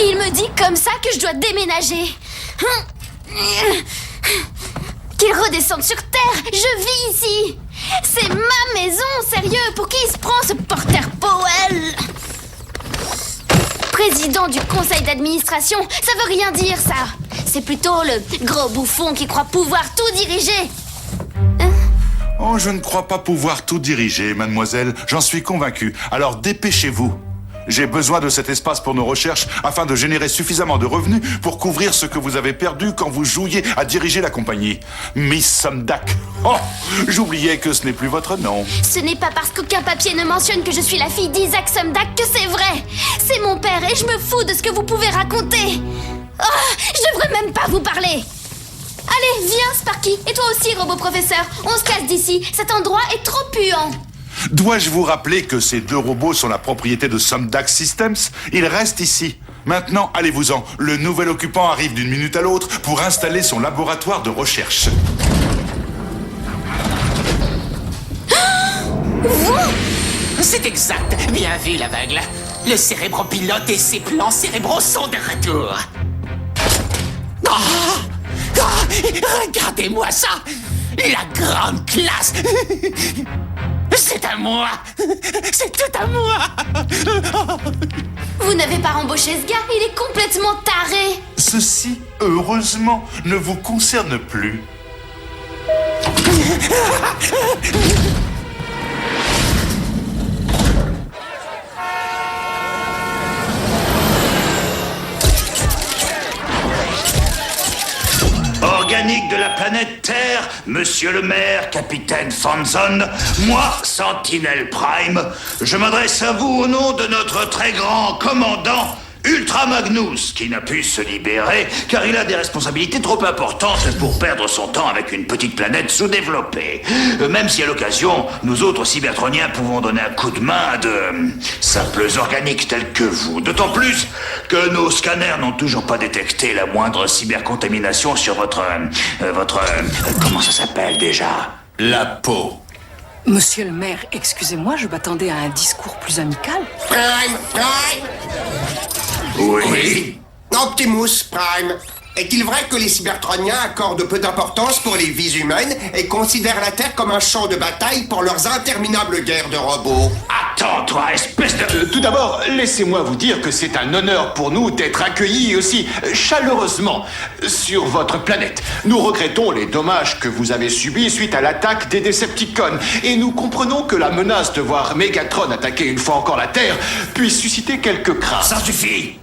Et il me dit comme ça que je dois déménager. Qu'il redescende sur Terre, je vis ici. C'est ma maison, sérieux, pour qui il se prend ce Porter Powell? Président du conseil d'administration, ça veut rien dire ça. C'est plutôt le gros bouffon qui croit pouvoir tout diriger. Oh, je ne crois pas pouvoir tout diriger, mademoiselle. J'en suis convaincu. Alors dépêchez-vous. J'ai besoin de cet espace pour nos recherches afin de générer suffisamment de revenus pour couvrir ce que vous avez perdu quand vous jouiez à diriger la compagnie. Miss Somdak. Oh, j'oubliais que ce n'est plus votre nom. Ce n'est pas parce qu'aucun papier ne mentionne que je suis la fille d'Isaac Somdak que c'est vrai. C'est mon père et je me fous de ce que vous pouvez raconter. Oh, je devrais même pas vous parler. Allez, viens Sparky. Et toi aussi, robot professeur. On se casse d'ici. Cet endroit est trop puant. Dois-je vous rappeler que ces deux robots sont la propriété de Somdak Systems? Ils restent ici. Maintenant, allez-vous-en. Le nouvel occupant arrive d'une minute à l'autre pour installer son laboratoire de recherche. C'est exact. Bien vu, l'aveugle. Le cérébropilote et ses plans cérébraux sont de retour. Regardez-moi ça! La grande classe! C'est à moi! C'est tout à moi! Vous n'avez pas embauché ce gars, il est complètement taré. Ceci, heureusement, ne vous concerne plus. Organique de la planète Terre, monsieur le maire, capitaine Fanzon, moi, Sentinelle Prime, je m'adresse à vous au nom de notre très grand commandant Ultra Magnus, qui n'a pu se libérer car il a des responsabilités trop importantes pour perdre son temps avec une petite planète sous-développée. Même si à l'occasion, nous autres cybertroniens pouvons donner un coup de main à de simples organiques tels que vous. D'autant plus que nos scanners n'ont toujours pas détecté la moindre cybercontamination sur votre comment ça s'appelle déjà? La peau. Monsieur le maire, excusez-moi, je m'attendais à un discours plus amical. Prime. Oui. Optimus Prime. Est-il vrai que les cybertroniens accordent peu d'importance pour les vies humaines et considèrent la Terre comme un champ de bataille pour leurs interminables guerres de robots? Attends, toi, espèce de... Tout d'abord, laissez-moi vous dire que c'est un honneur pour nous d'être accueillis aussi chaleureusement sur votre planète. Nous regrettons les dommages que vous avez subis suite à l'attaque des Decepticons et nous comprenons que la menace de voir Megatron attaquer une fois encore la Terre puisse susciter quelques craintes. Ça suffit.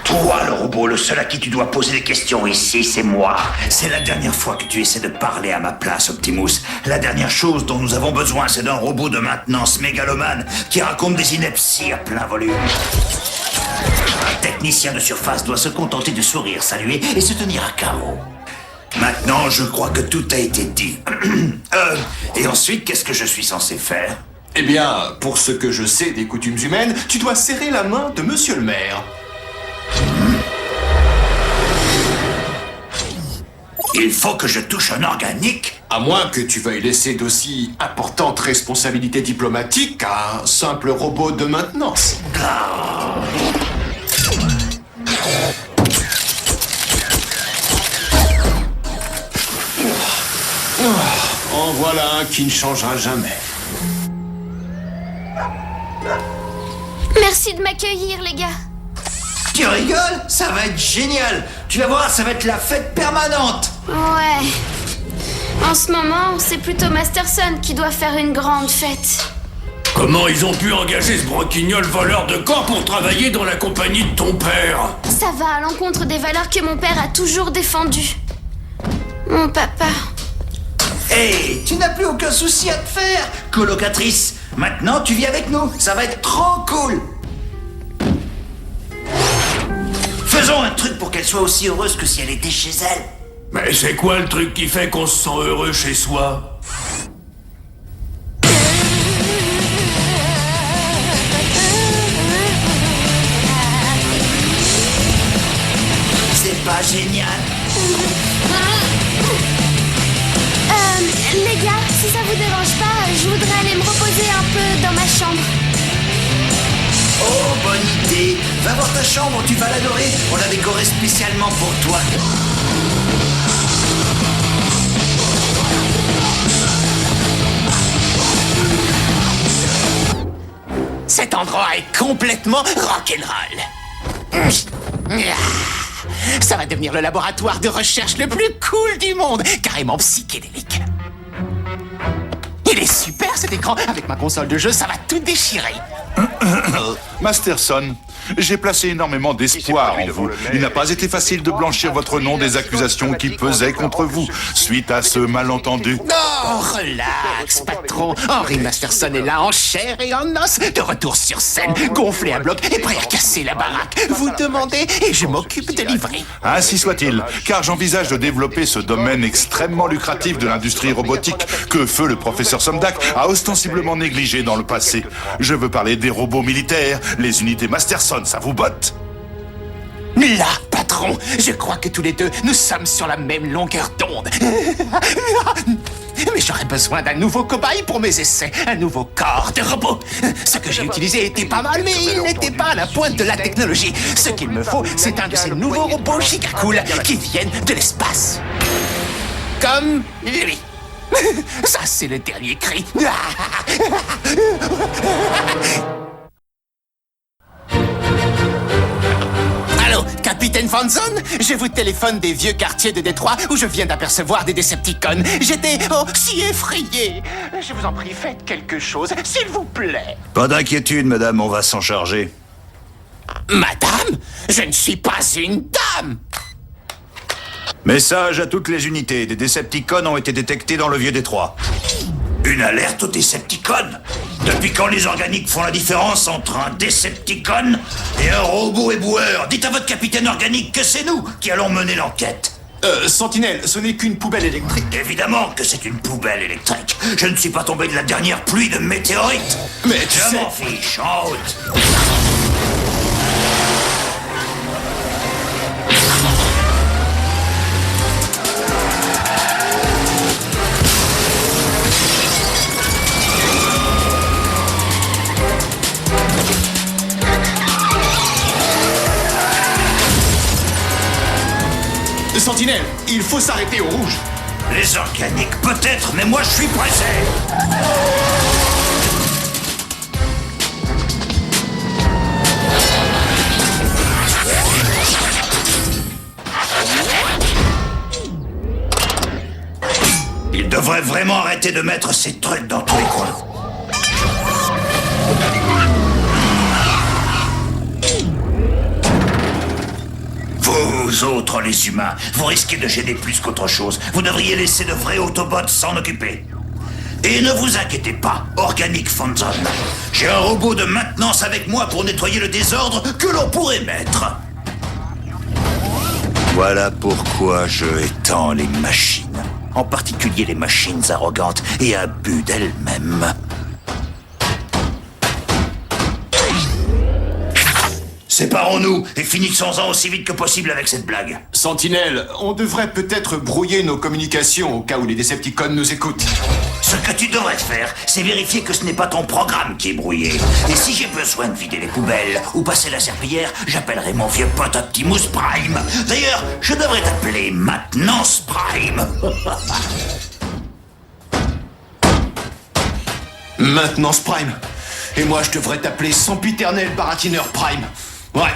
Toi, le robot, le seul à qui tu dois poser des questions ici, c'est moi. C'est la dernière fois que tu essaies de parler à ma place, Optimus. La dernière chose dont nous avons besoin, c'est d'un robot de maintenance mégalomane qui raconte des inepties à plein volume. Un technicien de surface doit se contenter de sourire, saluer et se tenir à carreau. Maintenant, je crois que tout a été dit. Et ensuite, qu'est-ce que je suis censé faire? Eh bien, pour ce que je sais des coutumes humaines, tu dois serrer la main de monsieur le maire. Il faut que je touche un organique? À moins que tu veuilles laisser d'aussi importantes responsabilités diplomatiques à un simple robot de maintenance. En voilà un qui ne changera jamais. Merci de m'accueillir, les gars. Tu rigoles? Ça va être génial. Tu vas voir, ça va être la fête permanente. Ouais. En ce moment, c'est plutôt Masterson qui doit faire une grande fête. Comment ils ont pu engager ce broquignol voleur de corps pour travailler dans la compagnie de ton père? Ça va à l'encontre des valeurs que mon père a toujours défendues. Mon papa. Hey, tu n'as plus aucun souci à te faire, colocatrice. Maintenant, tu vis avec nous. Ça va être trop cool. Faisons un truc pour qu'elle soit aussi heureuse que si elle était chez elle. Mais c'est quoi le truc qui fait qu'on se sent heureux chez soi? C'est pas génial. Les gars, si ça vous dérange pas, je voudrais aller me reposer un peu dans ma chambre. Oh, bonne idée. Va voir ta chambre, tu vas l'adorer. On l'a décorée spécialement pour toi. Cet endroit est complètement rock'n'roll. Ça va devenir le laboratoire de recherche le plus cool du monde, carrément psychédélique. Il est super cet écran, avec ma console de jeu, ça va tout déchirer. Masterson, j'ai placé énormément d'espoir en vous. Il n'a pas été facile de blanchir votre nom des accusations qui pesaient contre vous, suite à ce malentendu. Oh, relax, patron. Henry Masterson est là en chair et en os, de retour sur scène, gonflé à bloc et prêt à casser la baraque. Vous demandez et je m'occupe de livrer. Ainsi soit-il, car j'envisage de développer ce domaine extrêmement lucratif de l'industrie robotique que feu le professeur Somdak a ostensiblement négligé dans le passé. Je veux parler des robots militaires, les unités Masterson, ça vous botte? Là, patron, je crois que tous les deux, nous sommes sur la même longueur d'onde. Mais j'aurais besoin d'un nouveau cobaye pour mes essais, un nouveau corps de robot. Ce que j'ai utilisé était pas mal, mais il n'était pas à la pointe de la technologie. Ce qu'il me faut, c'est un de ces nouveaux robots giga cool qui viennent de l'espace. Comme lui. Ça, c'est le dernier cri. Allô, capitaine Fanzon? Je vous téléphone des vieux quartiers de Détroit où je viens d'apercevoir des Decepticons. J'étais, si effrayé. Je vous en prie, faites quelque chose, s'il vous plaît. Pas d'inquiétude, madame, on va s'en charger. Madame? Je ne suis pas une dame! Message à toutes les unités. Des Decepticons ont été détectés dans le vieux Détroit. Une alerte aux Decepticons? Depuis quand les organiques font la différence entre un Decepticon et un robot éboueur? Dites à votre capitaine organique que c'est nous qui allons mener l'enquête. Sentinelle, ce n'est qu'une poubelle électrique. Évidemment que c'est une poubelle électrique. Je ne suis pas tombé de la dernière pluie de météorites. Mais tu Je sais... m'en fiche, en route. Sentinelle, il faut s'arrêter au rouge. Les organiques peut-être, mais moi je suis pressé. Il devrait vraiment arrêter de mettre ces trucs dans tous les coins. Vous autres, les humains, vous risquez de gêner plus qu'autre chose. Vous devriez laisser de vrais Autobots s'en occuper. Et ne vous inquiétez pas, Organic Fanzon. J'ai un robot de maintenance avec moi pour nettoyer le désordre que l'on pourrait mettre. Voilà pourquoi je étends les machines. En particulier les machines arrogantes et imbues d'elles-mêmes. Séparons-nous et finissons-en aussi vite que possible avec cette blague. Sentinelle, on devrait peut-être brouiller nos communications au cas où les Decepticons nous écoutent. Ce que tu devrais faire, c'est vérifier que ce n'est pas ton programme qui est brouillé. Et si j'ai besoin de vider les poubelles ou passer la serpillière, j'appellerai mon vieux pote Optimus Prime. D'ailleurs, je devrais t'appeler Maintenance Prime. Maintenance Prime. Et moi, je devrais t'appeler Sempiternel Baratineur Prime. Ouais,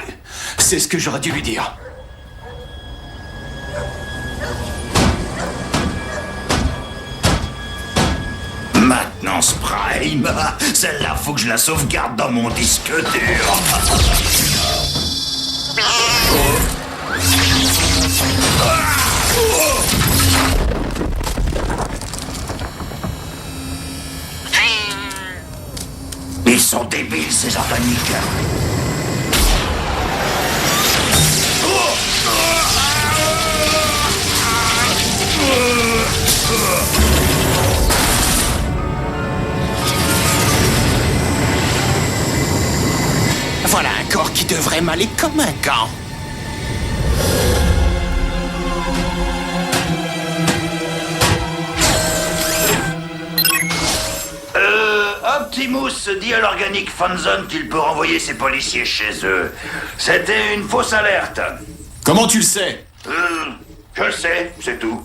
c'est ce que j'aurais dû lui dire. Maintenance Prime. Celle-là, faut que je la sauvegarde dans mon disque dur. Ils sont débiles, ces organiques. Voilà un corps qui devrait m'aller comme un gant. Optimus dit à l'organique Fanzone qu'il peut renvoyer ses policiers chez eux. C'était une fausse alerte. Comment tu le sais? Je le sais, c'est tout.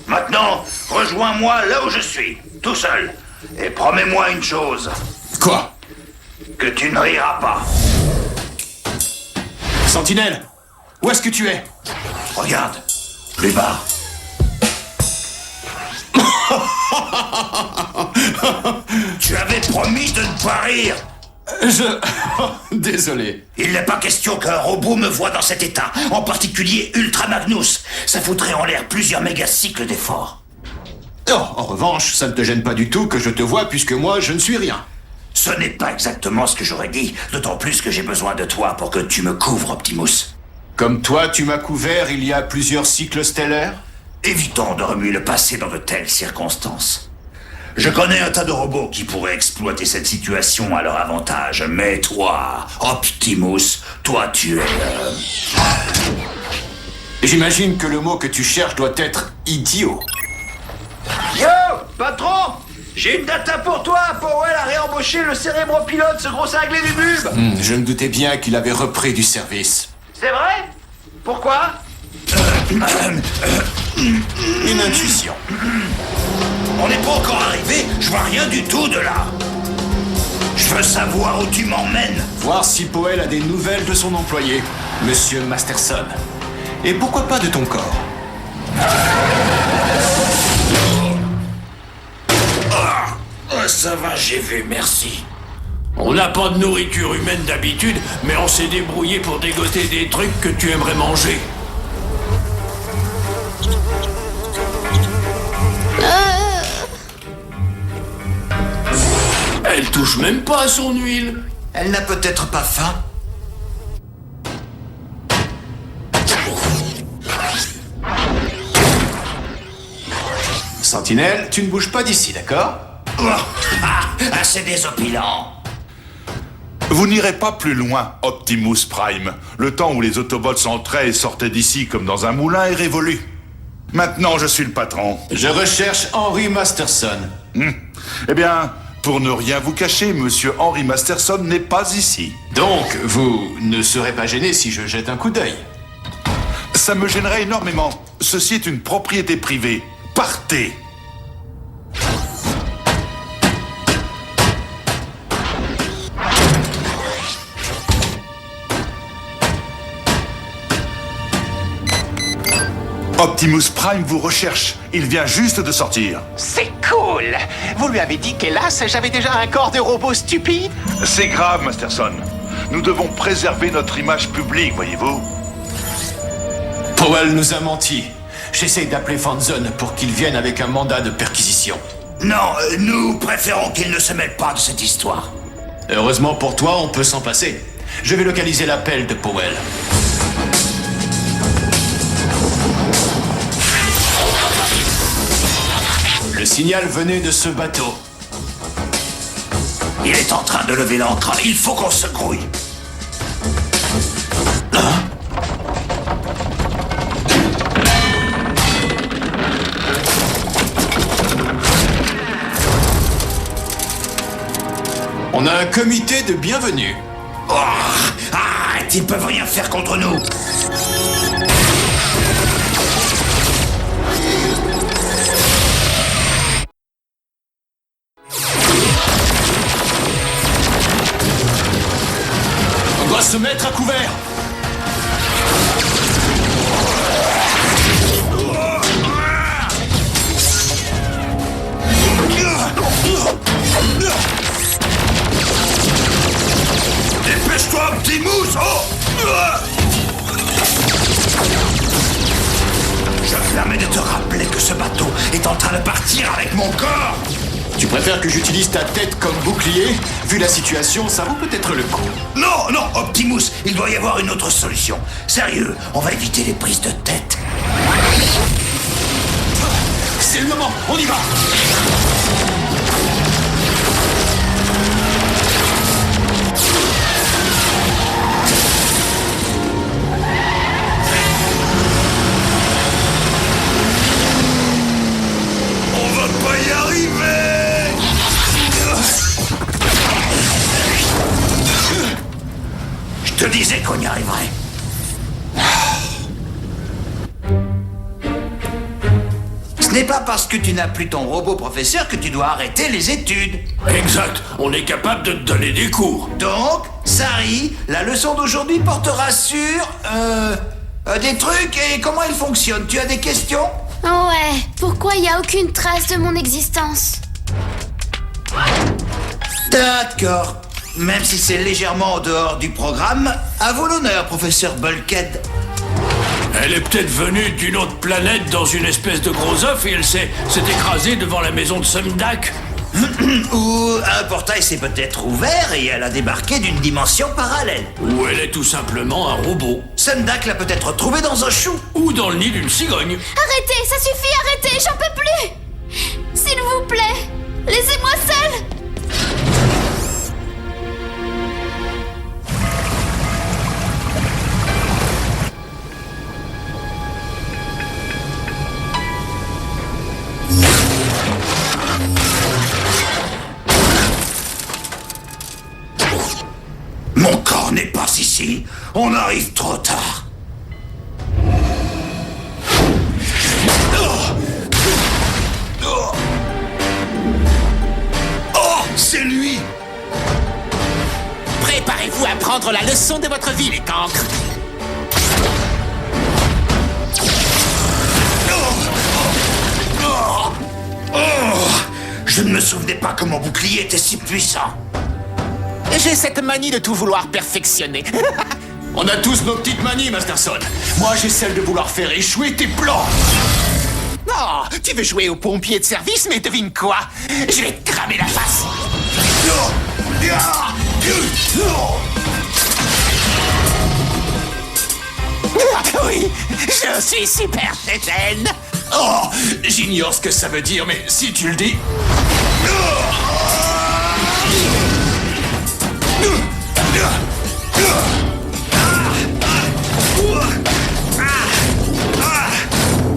Maintenant, rejoins-moi là où je suis, tout seul. Et promets-moi une chose. Quoi? Que tu ne riras pas. Sentinelle, où est-ce que tu es? Regarde, plus bas. Tu avais promis de ne pas rire. Désolé. Il n'est pas question qu'un robot me voie dans cet état, en particulier Ultra Magnus. Ça foutrait en l'air plusieurs mégacycles d'efforts. Oh, en revanche, ça ne te gêne pas du tout que je te voie puisque moi, je ne suis rien. Ce n'est pas exactement ce que j'aurais dit, d'autant plus que j'ai besoin de toi pour que tu me couvres, Optimus. Comme toi, tu m'as couvert il y a plusieurs cycles stellaires? Évitons de remuer le passé dans de telles circonstances. Je connais un tas de robots qui pourraient exploiter cette situation à leur avantage, mais toi, Optimus, toi tu es... J'imagine que le mot que tu cherches doit être idiot. Yo, patron! J'ai une data pour toi! Powell a réembauché le cérébropilote, ce gros cinglé du bulbe! Je me doutais bien qu'il avait repris du service. C'est vrai? Pourquoi? Une intuition. On n'est pas encore arrivé, je vois rien du tout de là. Je veux savoir où tu m'emmènes. Voir si Powell a des nouvelles de son employé, Monsieur Masterson. Et pourquoi pas de ton corps? Ça va, j'ai vu, merci. On n'a pas de nourriture humaine d'habitude, mais on s'est débrouillé pour dégoter des trucs que tu aimerais manger. Elle touche même pas à son huile. Elle n'a peut-être pas faim. Sentinelle, tu ne bouges pas d'ici, d'accord? Assez désopilant. Vous n'irez pas plus loin, Optimus Prime. Le temps où les Autobots entraient et sortaient d'ici comme dans un moulin est révolu. Maintenant, je suis le patron. Je recherche Henry Masterson. Eh bien, pour ne rien vous cacher, Monsieur Henry Masterson n'est pas ici. Donc, vous ne serez pas gêné si je jette un coup d'œil? Ça me gênerait énormément. Ceci est une propriété privée. Partez! Optimus Prime vous recherche. Il vient juste de sortir. C'est cool! Vous lui avez dit qu'hélas, j'avais déjà un corps de robot stupide? C'est grave, Masterson. Nous devons préserver notre image publique, voyez-vous. Powell nous a menti. J'essaye d'appeler Fanzone pour qu'il vienne avec un mandat de perquisition. Non, nous préférons qu'il ne se mêle pas de cette histoire. Heureusement pour toi, on peut s'en passer. Je vais localiser l'appel de Powell. Le signal venait de ce bateau. Il est en train de lever l'ancre. Il faut qu'on se grouille. On a un comité de bienvenue. Oh, arrête, ils peuvent rien faire contre nous. On doit se mettre à couvert. Dépêche-toi, Optimus! Je me permets de te rappeler que ce bateau est en train de partir avec mon corps! Tu préfères que j'utilise ta tête comme bouclier? Vu la situation, ça vaut peut-être le coup. Non, non, Optimus, il doit y avoir une autre solution. Sérieux, on va éviter les prises de tête. C'est le moment, on y va! On va pas y arriver! te disais qu'on y arriverait. Ce n'est pas parce que tu n'as plus ton robot professeur que tu dois arrêter les études. Exact, on est capable de te donner des cours. Donc, Sari, la leçon d'aujourd'hui portera sur... des trucs et comment ils fonctionnent. Tu as des questions? Ouais, pourquoi il n'y a aucune trace de mon existence? D'accord. Même si c'est légèrement en dehors du programme, à vos l'honneur, professeur Bulkhead. Elle est peut-être venue d'une autre planète dans une espèce de gros œuf et elle s'est écrasée devant la maison de Sumdak. Ou un portail s'est peut-être ouvert et elle a débarqué d'une dimension parallèle. Ou elle est tout simplement un robot. Sumdak l'a peut-être retrouvée dans un chou. Ou dans le nid d'une cigogne. Arrêtez, ça suffit, arrêtez, j'en peux plus! S'il vous plaît, laissez-moi seule! Mon corps n'est pas ici. On arrive trop tard. Oh, c'est lui! Préparez-vous à prendre la leçon de votre vie, les cancres. Je ne me souvenais pas que mon bouclier était si puissant. J'ai cette manie de tout vouloir perfectionner. On a tous nos petites manies, Masterson. Moi, j'ai celle de vouloir faire échouer tes plans. Oh, tu veux jouer au pompier de service, mais devine quoi? Je vais te cramer la face. Oui, je suis super Saiyan. Oh, j'ignore ce que ça veut dire, mais si tu le dis...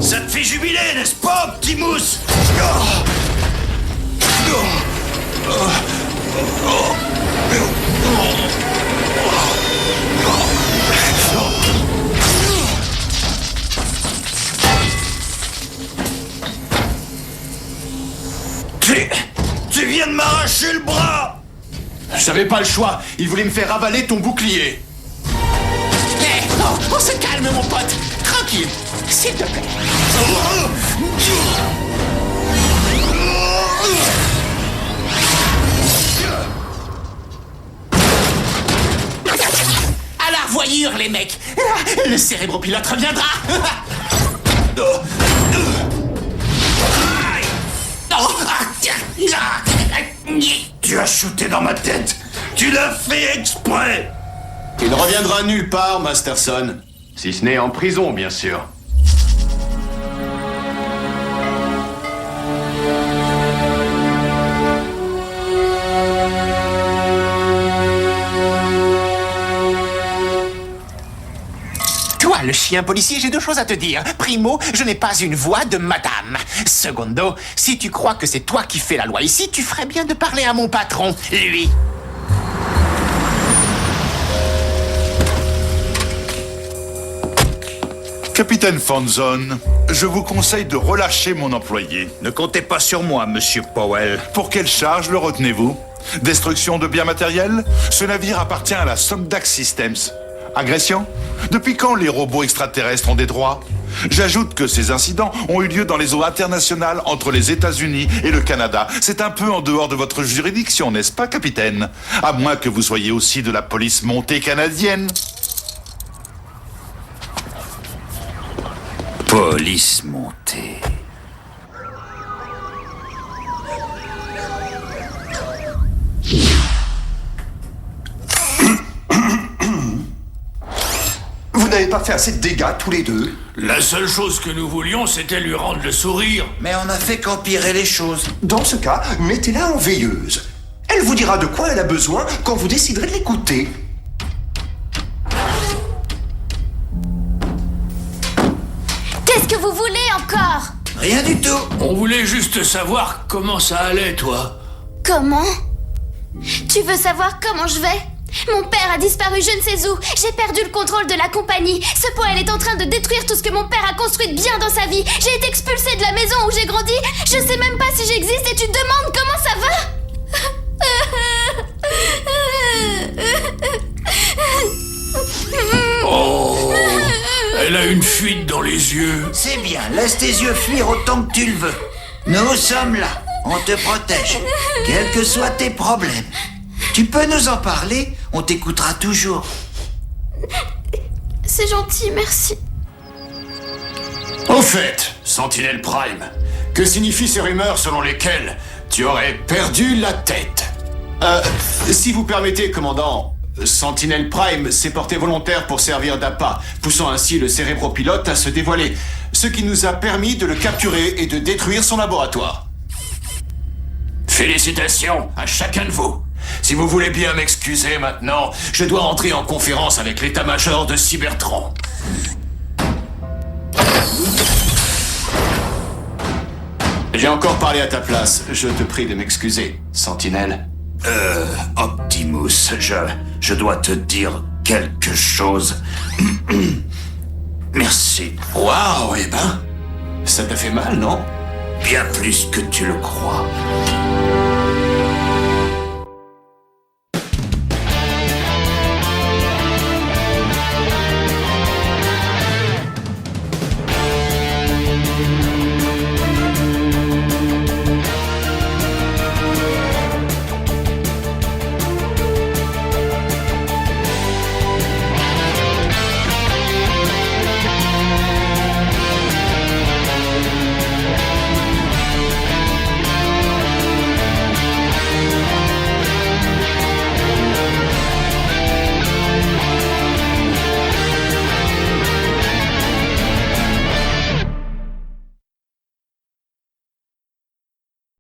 Ça te fait jubiler, n'est-ce pas, Optimus? Tu viens de m'arracher le bras! J'avais pas le choix. Il voulait me faire avaler ton bouclier. Hé, on se calme, mon pote. Tranquille, s'il te plaît. À la revoyure, les mecs. Le cérébropilote reviendra. Tu as shooté dans ma tête! Tu l'as fait exprès! Il ne reviendra nulle part, Masterson. Si ce n'est en prison, bien sûr. Toi, le chien policier, j'ai deux choses à te dire. Primo, je n'ai pas une voix de madame. Secondo, si tu crois que c'est toi qui fais la loi ici, tu ferais bien de parler à mon patron, lui. Capitaine Fanzon, je vous conseille de relâcher mon employé. Ne comptez pas sur moi, monsieur Powell. Pour quelle charge le retenez-vous? Destruction de biens matériels? Ce navire appartient à la Sumdak Systems. Agression? Depuis quand les robots extraterrestres ont des droits? J'ajoute que ces incidents ont eu lieu dans les eaux internationales entre les États-Unis et le Canada. C'est un peu en dehors de votre juridiction, n'est-ce pas, capitaine? À moins que vous soyez aussi de la police montée canadienne. Police montée. Vous n'avez pas fait assez de dégâts tous les deux? La seule chose que nous voulions, c'était lui rendre le sourire. Mais on a fait qu'empirer les choses. Dans ce cas, mettez-la en veilleuse. Elle vous dira de quoi elle a besoin quand vous déciderez de l'écouter. Qu'est-ce que vous voulez encore? Rien du tout. On voulait juste savoir comment ça allait, toi. Comment? Tu veux savoir comment je vais? Mon père a disparu je ne sais où. J'ai perdu le contrôle de la compagnie. Ce poêle est en train de détruire tout ce que mon père a construit de bien dans sa vie. J'ai été expulsée de la maison où j'ai grandi. Je sais même pas si j'existe et tu te demandes comment ça va. Oh, elle a une fuite dans les yeux. C'est bien, laisse tes yeux fuir autant que tu le veux. Nous sommes là, on te protège, quels que soient tes problèmes. Tu peux nous en parler, on t'écoutera toujours. C'est gentil, merci. Au fait, Sentinelle Prime, que signifient ces rumeurs selon lesquelles tu aurais perdu la tête? Si vous permettez, commandant, Sentinelle Prime s'est porté volontaire pour servir d'appât, poussant ainsi le cérébropilote à se dévoiler, ce qui nous a permis de le capturer et de détruire son laboratoire. Félicitations à chacun de vous. Si vous voulez bien m'excuser maintenant, je dois entrer en conférence avec l'état-major de Cybertron. J'ai encore parlé à ta place, je te prie de m'excuser, Sentinelle. Optimus, je dois te dire quelque chose. Merci. Waouh, eh ben, ça t'a fait mal, non? Bien plus que tu le crois.